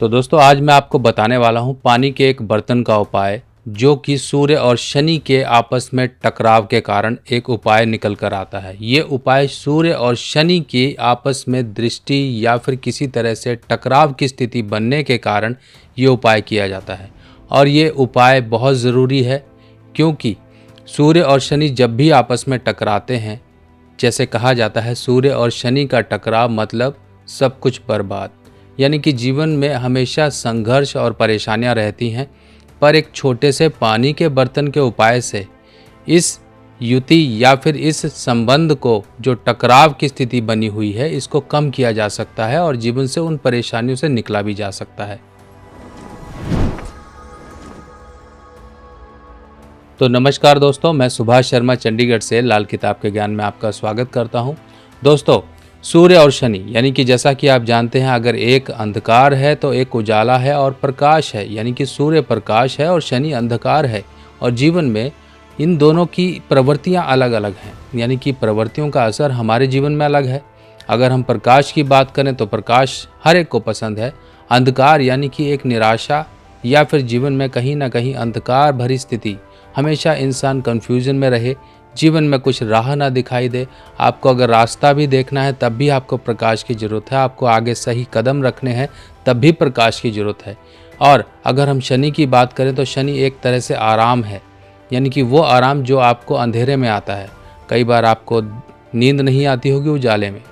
तो दोस्तों आज मैं आपको बताने वाला हूँ पानी के एक बर्तन का उपाय जो कि सूर्य और शनि के आपस में टकराव के कारण एक उपाय निकल कर आता है। ये उपाय सूर्य और शनि की आपस में दृष्टि या फिर किसी तरह से टकराव की स्थिति बनने के कारण ये उपाय किया जाता है। और ये उपाय बहुत ज़रूरी है क्योंकि सूर्य और शनि जब भी आपस में टकराते हैं, जैसे कहा जाता है सूर्य और शनि का टकराव मतलब सब कुछ बर्बाद। यानी कि जीवन में हमेशा संघर्ष और परेशानियां रहती हैं, पर एक छोटे से पानी के बर्तन के उपाय से इस युति या फिर इस संबंध को जो टकराव की स्थिति बनी हुई है इसको कम किया जा सकता है और जीवन से उन परेशानियों से निकला भी जा सकता है। तो नमस्कार दोस्तों, मैं सुभाष शर्मा चंडीगढ़ से लाल किताब के ज्ञान में आपका स्वागत करता हूं। दोस्तों, सूर्य और शनि यानी कि जैसा कि आप जानते हैं, अगर एक अंधकार है तो एक उजाला है और प्रकाश है, यानी कि सूर्य प्रकाश है और शनि अंधकार है। और जीवन में इन दोनों की प्रवृत्तियां अलग अलग हैं, यानी कि प्रवृत्तियों का असर हमारे जीवन में अलग है। अगर हम प्रकाश की बात करें तो प्रकाश हर एक को पसंद है। अंधकार यानी कि एक निराशा या फिर जीवन में कहीं ना कहीं अंधकार भरी स्थिति, हमेशा इंसान कन्फ्यूजन में रहे, जीवन में कुछ राह ना दिखाई दे। आपको अगर रास्ता भी देखना है तब भी आपको प्रकाश की ज़रूरत है, आपको आगे सही कदम रखने हैं तब भी प्रकाश की ज़रूरत है। और अगर हम शनि की बात करें तो शनि एक तरह से आराम है, यानी कि वो आराम जो आपको अंधेरे में आता है। कई बार आपको नींद नहीं आती होगी उजाले में,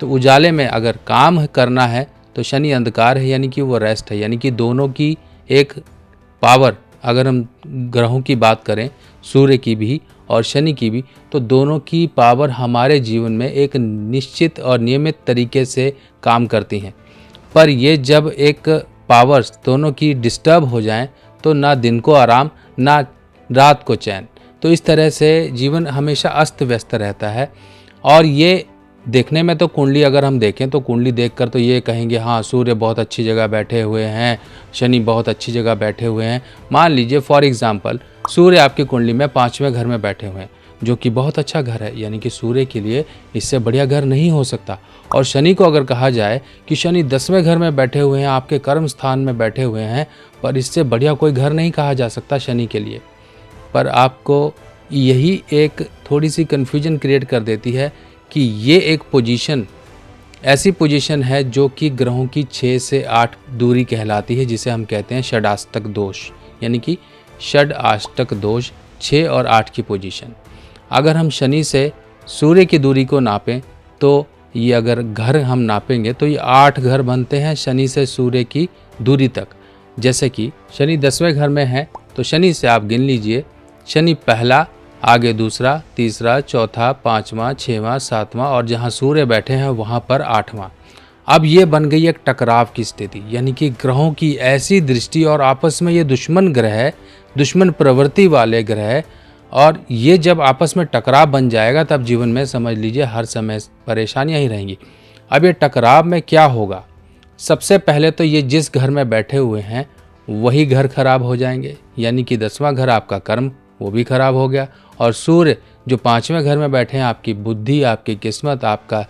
तो उजाले में अगर काम करना है तो शनि अंधकार है, यानी कि वो रेस्ट है। यानी कि दोनों की एक पावर, अगर हम ग्रहों की बात करें सूर्य की भी और शनि की भी, तो दोनों की पावर हमारे जीवन में एक निश्चित और नियमित तरीके से काम करती हैं। पर ये जब एक पावर्स दोनों की डिस्टर्ब हो जाएं तो ना दिन को आराम ना रात को चैन, तो इस तरह से जीवन हमेशा अस्त व्यस्त रहता है। और ये देखने में तो कुंडली अगर हम देखें तो कुंडली देखकर तो ये कहेंगे हाँ सूर्य बहुत अच्छी जगह बैठे हुए हैं, शनि बहुत अच्छी जगह बैठे हुए हैं। मान लीजिए फॉर एग्जांपल सूर्य आपकी कुंडली में 5वें घर में बैठे हुए हैं, जो कि बहुत अच्छा घर है, यानी कि सूर्य के लिए इससे बढ़िया घर नहीं हो सकता। और शनि को अगर कहा जाए कि शनि 10वें घर में बैठे हुए हैं, आपके कर्म स्थान में बैठे हुए हैं, पर इससे बढ़िया कोई घर नहीं कहा जा सकता शनि के लिए। पर आपको यही एक थोड़ी सी कन्फ्यूजन क्रिएट कर देती है कि ये एक पोजीशन ऐसी पोजीशन है जो कि ग्रहों की 6 से 8 दूरी कहलाती है, जिसे हम कहते हैं षडाष्टक दोष, यानी कि षडाष्टक दोष 6 और 8 की पोजीशन। अगर हम शनि से सूर्य की दूरी को नापें तो ये अगर घर हम नापेंगे तो ये 8 घर बनते हैं शनि से सूर्य की दूरी तक। जैसे कि शनि 10वें घर में है तो शनि से आप गिन लीजिए, शनि पहला, आगे दूसरा, तीसरा, चौथा, 5वां, 6वां, 7वां और जहां सूर्य बैठे हैं वहां पर 8वां। अब ये बन गई एक टकराव की स्थिति, यानी कि ग्रहों की ऐसी दृष्टि और आपस में ये दुश्मन ग्रह है, दुश्मन प्रवृत्ति वाले ग्रह है। और ये जब आपस में टकराव बन जाएगा तब जीवन में समझ लीजिए हर समय परेशानियां ही रहेंगी। अब ये टकराव में क्या होगा, सबसे पहले तो ये जिस घर में बैठे हुए हैं वही घर खराब हो जाएंगे, यानी कि 10वां घर आपका कर्म वो भी खराब हो गया। और सूर्य जो 5वें घर में बैठे हैं, आपकी बुद्धि, आपकी किस्मत, आपका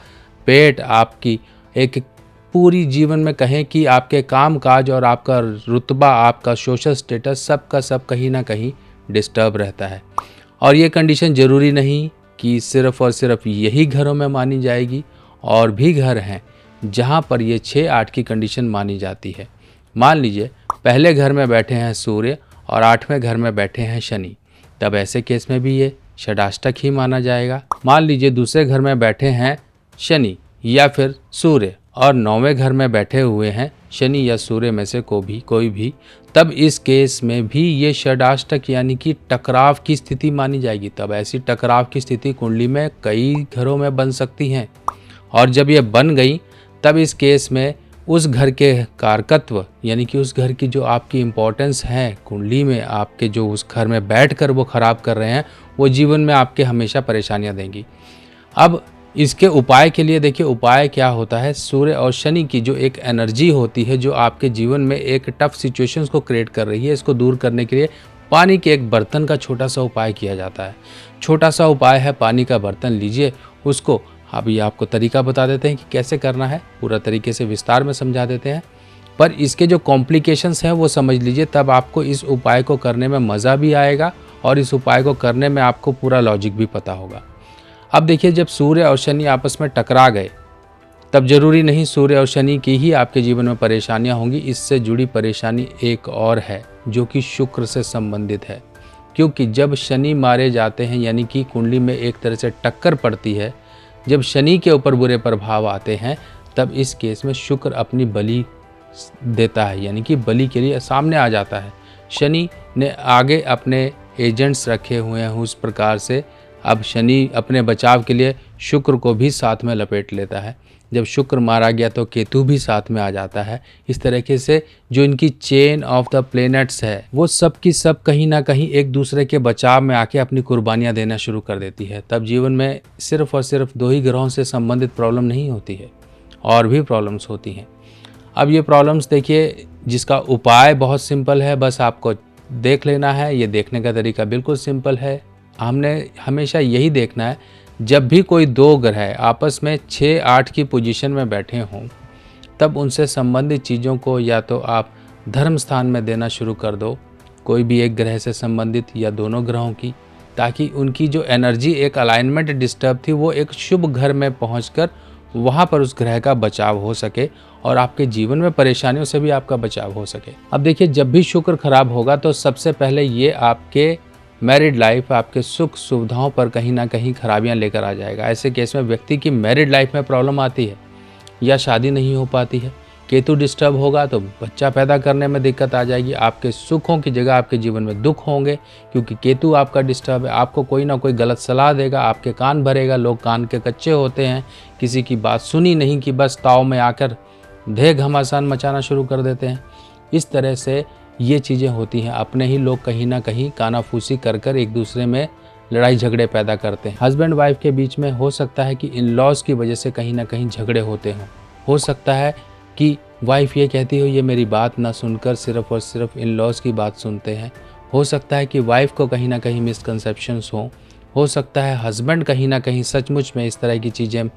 पेट, आपकी एक पूरी जीवन में कहें कि आपके काम काज और आपका रुतबा, आपका सोशल स्टेटस, सब का सब कहीं ना कहीं डिस्टर्ब रहता है। और ये कंडीशन ज़रूरी नहीं कि सिर्फ़ और सिर्फ यही घरों में मानी जाएगी, और भी घर हैं जहाँ पर ये 6-8 की कंडीशन मानी जाती है। मान लीजिए पहले घर में बैठे हैं सूर्य और 8वें घर में बैठे हैं शनि, तब ऐसे केस में भी ये षडाष्टक ही माना जाएगा। मान लीजिए दूसरे घर में बैठे हैं शनि या फिर सूर्य और 9वें घर में बैठे हुए हैं शनि या सूर्य में से कोई भी, तब इस केस में भी ये षडाष्टक यानी कि टकराव की स्थिति मानी जाएगी। तब ऐसी टकराव की स्थिति कुंडली में कई घरों में बन सकती हैं, और जब ये बन गई तब इस केस में उस घर के कारकत्व, यानी कि उस घर की जो आपकी इम्पोर्टेंस है कुंडली में, आपके जो उस घर में बैठकर वो ख़राब कर रहे हैं, वो जीवन में आपके हमेशा परेशानियां देंगी। अब इसके उपाय के लिए देखिए उपाय क्या होता है। सूर्य और शनि की जो एक एनर्जी होती है जो आपके जीवन में एक टफ सिचुएशंस को क्रिएट कर रही है, इसको दूर करने के लिए पानी के एक बर्तन का छोटा सा उपाय किया जाता है। छोटा सा उपाय है, पानी का बर्तन लीजिए, उसको अभी आपको तरीका बता देते हैं कि कैसे करना है, पूरा तरीके से विस्तार में समझा देते हैं। पर इसके जो कॉम्प्लिकेशंस हैं वो समझ लीजिए, तब आपको इस उपाय को करने में मज़ा भी आएगा और इस उपाय को करने में आपको पूरा लॉजिक भी पता होगा। अब देखिए, जब सूर्य और शनि आपस में टकरा गए तब जरूरी नहीं सूर्य और शनि की ही आपके जीवन में परेशानियां होंगी। इससे जुड़ी परेशानी एक और है जो कि शुक्र से संबंधित है, क्योंकि जब शनि मारे जाते हैं यानी कि कुंडली में एक तरह से टक्कर पड़ती है, जब शनि के ऊपर बुरे प्रभाव आते हैं, तब इस केस में शुक्र अपनी बलि देता है, यानी कि बलि के लिए सामने आ जाता है। शनि ने आगे अपने एजेंट्स रखे हुए हैं उस प्रकार से। अब शनि अपने बचाव के लिए शुक्र को भी साथ में लपेट लेता है। जब शुक्र मारा गया तो केतु भी साथ में आ जाता है। इस तरीके से जो इनकी चेन ऑफ द प्लैनेट्स है वो सब की सब कहीं ना कहीं एक दूसरे के बचाव में आके अपनी कुर्बानियां देना शुरू कर देती है। तब जीवन में सिर्फ और सिर्फ 2 ही ग्रहों से संबंधित प्रॉब्लम नहीं होती है, और भी प्रॉब्लम्स होती हैं। अब ये प्रॉब्लम्स देखिए, जिसका उपाय बहुत सिंपल है, बस आपको देख लेना है। ये देखने का तरीका बिल्कुल सिंपल है। हमने हमेशा यही देखना है, जब भी कोई 2 ग्रह आपस में 6-8 की पोजीशन में बैठे हों, तब उनसे संबंधित चीज़ों को या तो आप धर्म स्थान में देना शुरू कर दो, कोई भी एक ग्रह से संबंधित या दोनों ग्रहों की, ताकि उनकी जो एनर्जी एक अलाइनमेंट डिस्टर्ब थी वो एक शुभ घर में पहुंचकर वहाँ पर उस ग्रह का बचाव हो सके और आपके जीवन में परेशानियों से भी आपका बचाव हो सके। अब देखिए, जब भी शुक्र खराब होगा तो सबसे पहले ये आपके मैरिड लाइफ, आपके सुख सुविधाओं पर कहीं ना कहीं खराबियां लेकर आ जाएगा। ऐसे केस में व्यक्ति की मैरिड लाइफ में प्रॉब्लम आती है या शादी नहीं हो पाती है। केतु डिस्टर्ब होगा तो बच्चा पैदा करने में दिक्कत आ जाएगी। आपके सुखों की जगह आपके जीवन में दुख होंगे, क्योंकि केतु आपका डिस्टर्ब है। आपको कोई ना कोई गलत सलाह देगा, आपके कान भरेगा। लोग कान के कच्चे होते हैं, किसी की बात सुनी नहीं कि बस ताव में आकर ढेर घमासान मचाना शुरू कर देते हैं। इस तरह से ये चीज़ें होती हैं। अपने ही लोग कहीं ना कहीं कानाफूसी कर कर एक दूसरे में लड़ाई झगड़े पैदा करते हैं। हस्बैंड वाइफ के बीच में हो सकता है कि इन लॉज की वजह से कहीं ना कहीं झगड़े होते हों। हो सकता है कि वाइफ ये कहती हो ये मेरी बात ना सुनकर सिर्फ और सिर्फ इन लॉज की बात सुनते हैं। हो सकता है कि वाइफ को कहीं ना कहीं मिसकंसेप्शंस हों। हो सकता है हस्बैंड कहीं ना कहीं सचमुच में इस तरह की चीज़ें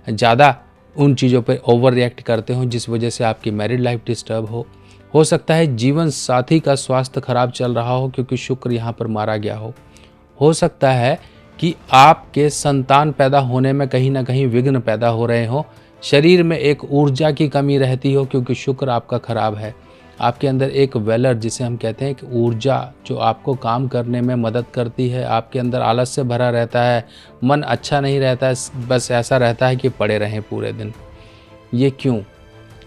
ज़्यादा उन चीज़ों पर ओवर रिएक्ट करते हों, जिस वजह से आपकी मैरिड लाइफ डिस्टर्ब हो सकता है जीवन साथी का स्वास्थ्य खराब चल रहा हो क्योंकि शुक्र यहाँ पर मारा गया हो सकता है कि आपके संतान पैदा होने में कहीं ना कहीं विघ्न पैदा हो रहे हो। शरीर में एक ऊर्जा की कमी रहती हो क्योंकि शुक्र आपका खराब है। आपके अंदर एक वेलर, जिसे हम कहते हैं, एक ऊर्जा जो आपको काम करने में मदद करती है। आपके अंदर आलस से भरा रहता है, मन अच्छा नहीं रहता है, बस ऐसा रहता है कि पड़े रहें पूरे दिन। ये क्यों?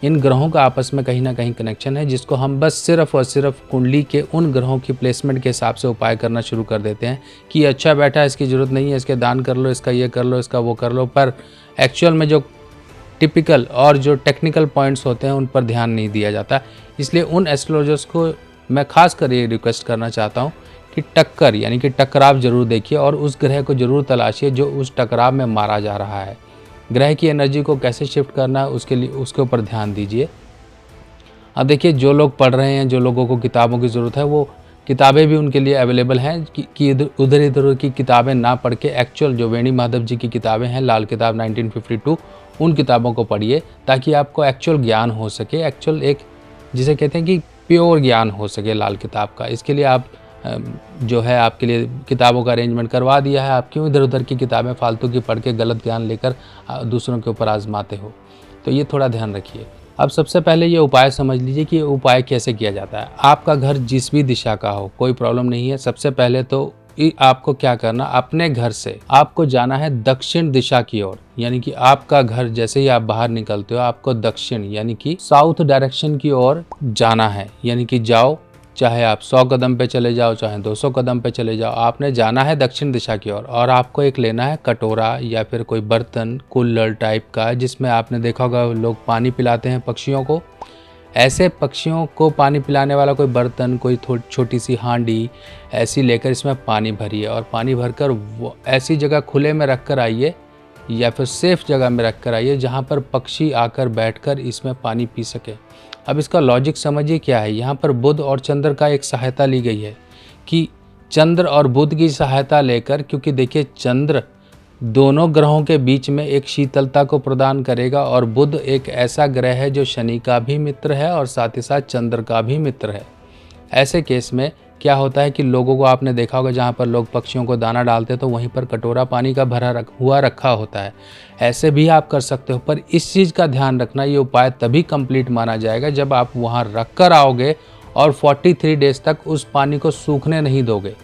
इन ग्रहों का आपस में कहीं ना कहीं कनेक्शन है, जिसको हम बस सिर्फ और सिर्फ कुंडली के उन ग्रहों की प्लेसमेंट के हिसाब से उपाय करना शुरू कर देते हैं कि अच्छा बैठा है, इसकी ज़रूरत नहीं है, इसके दान कर लो, इसका ये कर लो, इसका वो कर लो। पर एक्चुअल में जो टिपिकल और जो टेक्निकल पॉइंट्स होते हैं उन पर ध्यान नहीं दिया जाता। इसलिए उन एस्ट्रोलॉजर्स को मैं खास कर ये रिक्वेस्ट करना चाहता हूँ कि टक्कर यानी कि टकराव ज़रूर देखिए और उस ग्रह को ज़रूर तलाशिए जो उस टकराव में मारा जा रहा है। ग्रह की एनर्जी को कैसे शिफ्ट करना है उसके ऊपर ध्यान दीजिए। अब देखिए, जो लोग पढ़ रहे हैं, जो लोगों को किताबों की ज़रूरत है, वो किताबें भी उनके लिए अवेलेबल हैं कि इधर की किताबें ना पढ़ के एक्चुअल जो वेणी माधव जी की किताबें हैं, लाल किताब 1952, उन किताबों को पढ़िए ताकि आपको एक्चुअल ज्ञान हो सके। एक्चुअल एक जिसे कहते हैं कि प्योर ज्ञान हो सके लाल किताब का। इसके लिए आप जो है आपके लिए किताबों का अरेंजमेंट करवा दिया है। आप क्यों इधर उधर की किताबें फालतू की पढ़ के गलत ज्ञान लेकर दूसरों के ऊपर आजमाते हो? तो ये थोड़ा ध्यान रखिए। अब सबसे पहले ये उपाय समझ लीजिए कि ये उपाय कैसे किया जाता है। आपका घर जिस भी दिशा का हो, कोई प्रॉब्लम नहीं है। सबसे पहले तो आपको क्या करना, अपने घर से आपको जाना है दक्षिण दिशा की ओर। यानी कि आपका घर जैसे ही आप बाहर निकलते हो, आपको दक्षिण यानी कि साउथ डायरेक्शन की ओर जाना है। यानी कि जाओ, चाहे आप 100 कदम पे चले जाओ, चाहे 200 कदम पे चले जाओ, आपने जाना है दक्षिण दिशा की ओर। और आपको एक लेना है कटोरा या फिर कोई बर्तन, कुल्हड़ टाइप का, जिसमें आपने देखा होगा लोग पानी पिलाते हैं पक्षियों को। ऐसे पक्षियों को पानी पिलाने वाला कोई बर्तन, कोई छोटी सी हांडी ऐसी लेकर इसमें पानी भरिए और पानी भरकर वो ऐसी जगह खुले में रख कर आइए या फिर सेफ जगह में रख कर आइए जहाँ पर पक्षी आकर बैठकर इसमें पानी पी सके। अब इसका लॉजिक समझिए क्या है। यहाँ पर बुध और चंद्र का एक सहायता ली गई है कि चंद्र और बुध की सहायता लेकर, क्योंकि देखिए चंद्र दोनों ग्रहों के बीच में एक शीतलता को प्रदान करेगा। और बुध एक ऐसा ग्रह है जो शनि का भी मित्र है और साथ ही साथ चंद्र का भी मित्र है। ऐसे केस में क्या होता है कि लोगों को आपने देखा होगा, जहाँ पर लोग पक्षियों को दाना डालते हैं तो वहीं पर कटोरा पानी का भरा हुआ रखा होता है। ऐसे भी आप कर सकते हो, पर इस चीज़ का ध्यान रखना, ये उपाय तभी कंप्लीट माना जाएगा जब आप वहाँ रख कर आओगे और 43 डेज तक उस पानी को सूखने नहीं दोगे।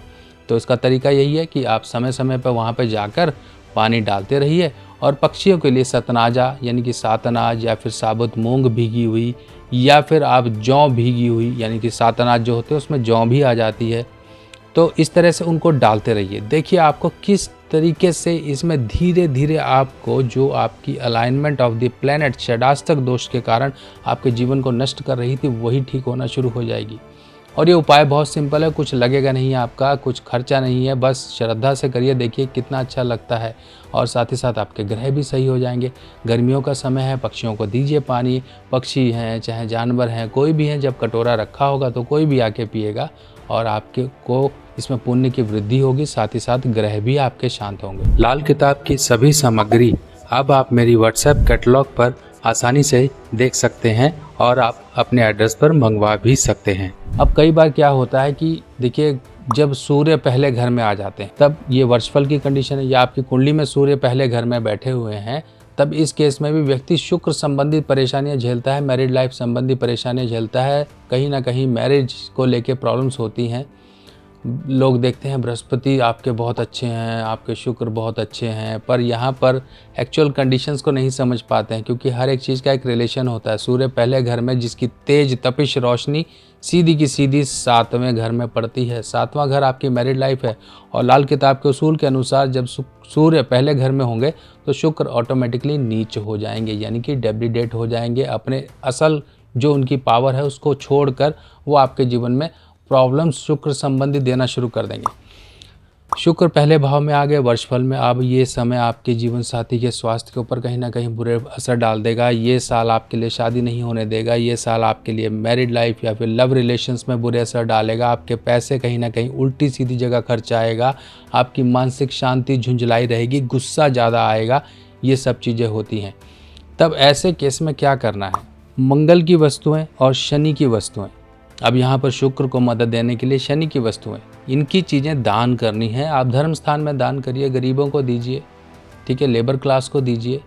तो इसका तरीका यही है कि आप समय समय पर वहाँ पर जाकर पानी डालते रहिए। और पक्षियों के लिए सतनाजा यानी कि सात अनाज या फिर साबुत मूंग भीगी हुई, या फिर आप जौ भीगी हुई, यानी कि सात अनाज जो होते हैं उसमें जौ भी आ जाती है, तो इस तरह से उनको डालते रहिए। देखिए आपको किस तरीके से इसमें धीरे धीरे आपको जो आपकी अलाइनमेंट ऑफ द प्लैनेट षडाष्टक दोष के कारण आपके जीवन को नष्ट कर रही थी, वही ठीक होना शुरू हो जाएगी। और ये उपाय बहुत सिंपल है, कुछ लगेगा नहीं आपका, कुछ खर्चा नहीं है, बस श्रद्धा से करिए, देखिए कितना अच्छा लगता है। और साथ ही साथ आपके ग्रह भी सही हो जाएंगे। गर्मियों का समय है, पक्षियों को दीजिए पानी। पक्षी हैं चाहे जानवर हैं, कोई भी हैं, जब कटोरा रखा होगा तो कोई भी आके पिएगा और आपके को इसमें पुण्य की वृद्धि होगी, साथ ही साथ ग्रह भी आपके शांत होंगे। लाल किताब की सभी सामग्री अब आप मेरी व्हाट्सएप कैटलॉग पर आसानी से देख सकते हैं और आप अपने एड्रेस पर मंगवा भी सकते हैं। अब कई बार क्या होता है कि देखिए, जब सूर्य पहले घर में आ जाते हैं तब ये वर्षफल की कंडीशन है, या आपकी कुंडली में सूर्य पहले घर में बैठे हुए हैं, तब इस केस में भी व्यक्ति शुक्र संबंधी परेशानियां झेलता है, मैरिड लाइफ संबंधी परेशानियां झेलता है, कहीं ना कहीं मैरिज को लेके प्रॉब्लम्स होती हैं। लोग देखते हैं बृहस्पति आपके बहुत अच्छे हैं, आपके शुक्र बहुत अच्छे हैं, पर यहाँ पर एक्चुअल कंडीशंस को नहीं समझ पाते हैं, क्योंकि हर एक चीज़ का एक रिलेशन होता है। सूर्य पहले घर में जिसकी तेज तपिश रोशनी सीधी की सीधी 7वें घर में पड़ती है। 7वां घर आपकी मैरिड लाइफ है। और लाल किताब के उसूल के अनुसार जब सूर्य पहले घर में होंगे तो शुक्र ऑटोमेटिकली नीच हो जाएंगे, यानी कि डेप्रिडेट हो जाएंगे, अपने असल जो उनकी पावर है उसको छोड़कर वो आपके जीवन में प्रॉब्लम्स शुक्र संबंधी देना शुरू कर देंगे। शुक्र पहले भाव में आ गए वर्षफल में, अब ये समय आपके जीवन साथी के स्वास्थ्य के ऊपर कहीं ना कहीं बुरे असर डाल देगा। ये साल आपके लिए शादी नहीं होने देगा, ये साल आपके लिए मैरिड लाइफ या फिर लव रिलेशंस में बुरे असर डालेगा। आपके पैसे कहीं ना कहीं उल्टी सीधी जगह खर्च आएगा, आपकी मानसिक शांति झुंझलाई रहेगी, गुस्सा ज़्यादा आएगा, ये सब चीज़ें होती हैं। तब ऐसे केस में क्या करना है, मंगल की वस्तुएँ और शनि की वस्तुएँ, अब यहाँ पर शुक्र को मदद देने के लिए शनि की वस्तुएं, इनकी चीज़ें दान करनी है। आप धर्म स्थान में दान करिए, गरीबों को दीजिए, ठीक है, लेबर क्लास को दीजिए।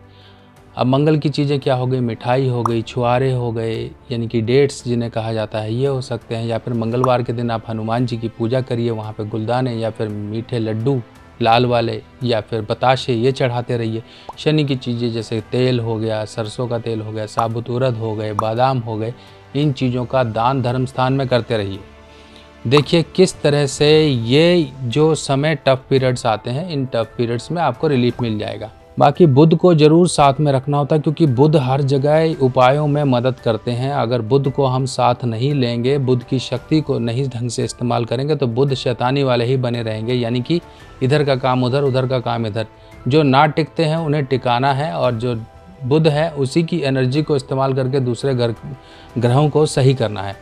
अब मंगल की चीज़ें क्या हो गई, मिठाई हो गई, छुआरे हो गए, यानी कि डेट्स जिन्हें कहा जाता है, ये हो सकते हैं। या फिर मंगलवार के दिन आप हनुमान जी की पूजा करिए, वहाँ पर गुलदाने या फिर मीठे लड्डू लाल वाले या फिर बताशे ये चढ़ाते रहिए। शनि की चीज़ें जैसे तेल हो गया, सरसों का तेल हो गया, साबुत उड़द हो गए, बादाम हो गए, इन चीज़ों का दान धर्म स्थान में करते रहिए। देखिए किस तरह से ये जो समय टफ पीरियड्स आते हैं, इन टफ पीरियड्स में आपको रिलीफ मिल जाएगा। बाकी बुध को जरूर साथ में रखना होता है, क्योंकि बुध हर जगह उपायों में मदद करते हैं। अगर बुध को हम साथ नहीं लेंगे, बुध की शक्ति को नहीं ढंग से इस्तेमाल करेंगे, तो बुध शैतानी वाले ही बने रहेंगे, यानी कि इधर का काम उधर, उधर का काम इधर। जो ना टिकते हैं उन्हें टिकाना है, और जो बुध है उसी की एनर्जी को इस्तेमाल करके दूसरे ग्रहों को सही करना है।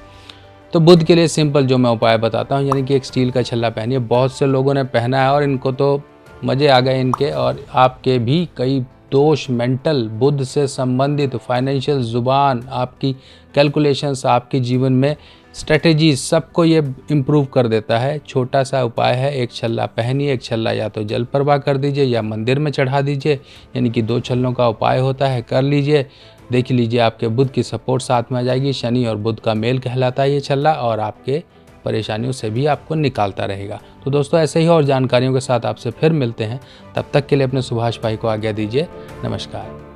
तो बुध के लिए सिंपल जो मैं उपाय बताता हूँ, यानी कि एक स्टील का छल्ला पहनिए। बहुत से लोगों ने पहना है और इनको तो मज़े आ गए इनके, और आपके भी कई दोष, मेंटल, बुध से संबंधित, फाइनेंशियल, जुबान, आपकी कैलकुलेशंस, आपके जीवन में स्ट्रेटजीज, सबको ये इम्प्रूव कर देता है। छोटा सा उपाय है, एक छल्ला पहनिए, एक छल्ला या तो जल प्रवाह कर दीजिए या मंदिर में चढ़ा दीजिए, यानी कि 2 छल्लों का उपाय होता है, कर लीजिए। देख लीजिए आपके बुध की सपोर्ट साथ में आ जाएगी। शनि और बुध का मेल कहलाता है ये छल्ला, और आपके परेशानियों से भी आपको निकालता रहेगा। तो दोस्तों ऐसे ही और जानकारियों के साथ आपसे फिर मिलते हैं, तब तक के लिए अपने सुभाष भाई को आज्ञा दीजिए। नमस्कार।